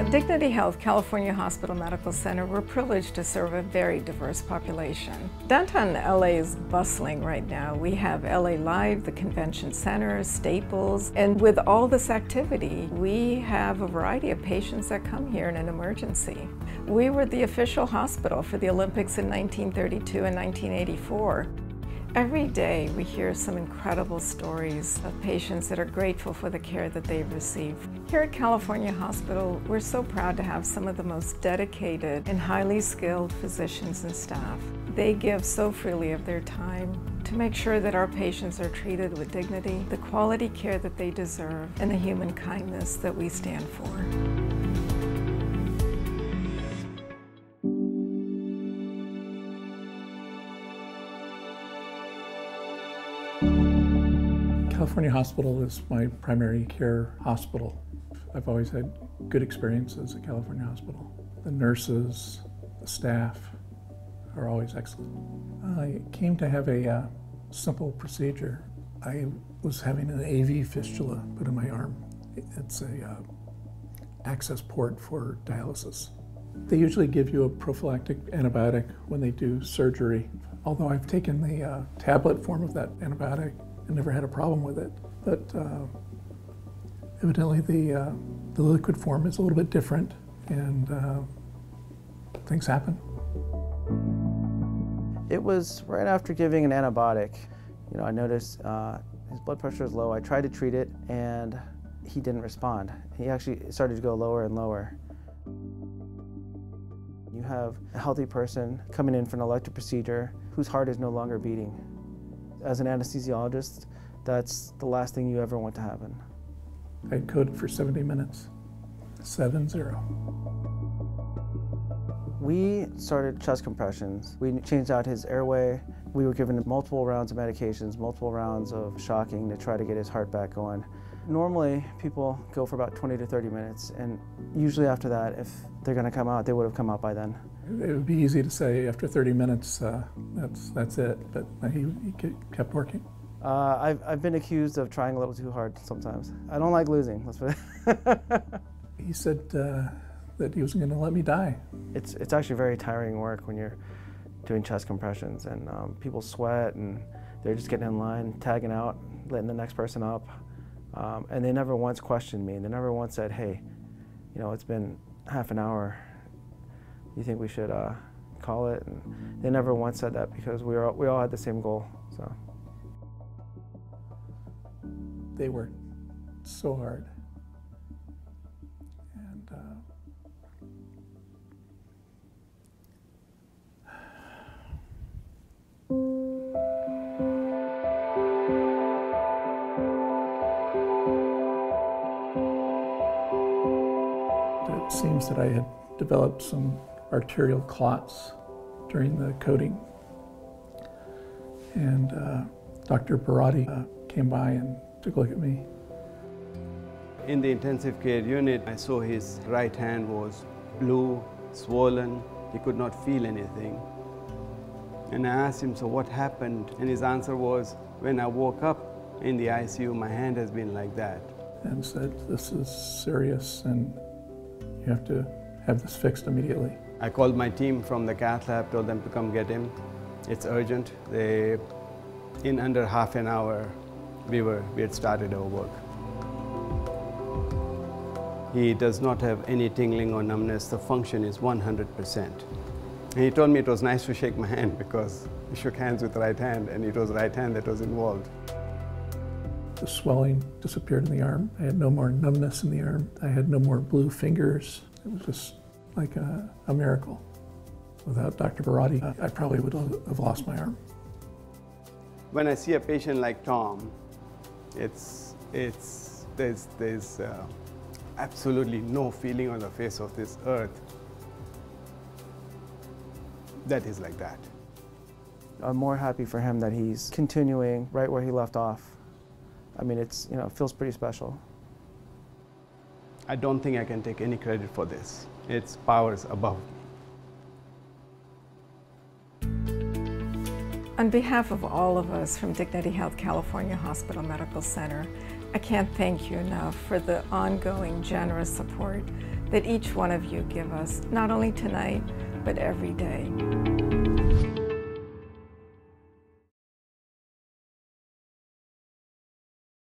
At Dignity Health California Hospital Medical Center, we're privileged to serve a very diverse population. Downtown LA is bustling right now. We have LA Live, the convention center, Staples, and with all this activity, we have a variety of patients that come here in an emergency. We were the official hospital for the Olympics in 1932 and 1984. Every day we hear some incredible stories of patients that are grateful for the care that they've received. Here at California Hospital, we're so proud to have some of the most dedicated and highly skilled physicians and staff. They give so freely of their time to make sure that our patients are treated with dignity, the quality care that they deserve, and the human kindness that we stand for. California Hospital is my primary care hospital. I've always had good experiences at California Hospital. The nurses, the staff are always excellent. I came to have a simple procedure. I was having an AV fistula put in my arm. It's a access port for dialysis. They usually give you a prophylactic antibiotic when they do surgery. Although I've taken the tablet form of that antibiotic, I never had a problem with it, but evidently the liquid form is a little bit different, and things happen. It was right after giving an antibiotic. You know, I noticed his blood pressure is low. I tried to treat it, and he didn't respond. He actually started to go lower and lower. You have a healthy person coming in for an elective procedure whose heart is no longer beating. As an anesthesiologist, that's the last thing you ever want to happen. I coded for 70 minutes, 7-0. We started chest compressions. We changed out his airway. We were given multiple rounds of medications, multiple rounds of shocking to try to get his heart back going. Normally, people go for about 20 to 30 minutes, and usually after that, if they're going to come out, they would have come out by then. It would be easy to say after 30 minutes, that's it, but he kept working. I've been accused of trying a little too hard sometimes. I don't like losing, let's put it. He said that he wasn't going to let me die. It's actually very tiring work when you're doing chest compressions, and people sweat, and they're just getting in line, tagging out, letting the next person up. And they never once questioned me. They never once said, hey, you know, it's been half an hour. You think we should call it? And they never once said that because we all had the same goal. So they worked so hard, and it seems that I had developed some arterial clots during the coding. And Dr. Barati came by and took a look at me. In the intensive care unit, I saw his right hand was blue, swollen. He could not feel anything. And I asked him, so what happened? And his answer was, when I woke up in the ICU, my hand has been like that. And said, this is serious and you have to have this fixed immediately. I called my team from the cath lab, told them to come get him. It's urgent. In under half an hour, we had started our work. He does not have any tingling or numbness. The function is 100%. And he told me it was nice to shake my hand because he shook hands with the right hand and it was the right hand that was involved. The swelling disappeared in the arm. I had no more numbness in the arm. I had no more blue fingers. It was just like a miracle. Without Dr. Barati, I probably would have lost my arm. When I see a patient like Tom, there's absolutely no feeling on the face of this earth that is like that. I'm more happy for him that he's continuing right where he left off. I mean, it feels pretty special. I don't think I can take any credit for this. It's powers above. On behalf of all of us from Dignity Health California Hospital Medical Center, I can't thank you enough for the ongoing generous support that each one of you give us, not only tonight, but every day.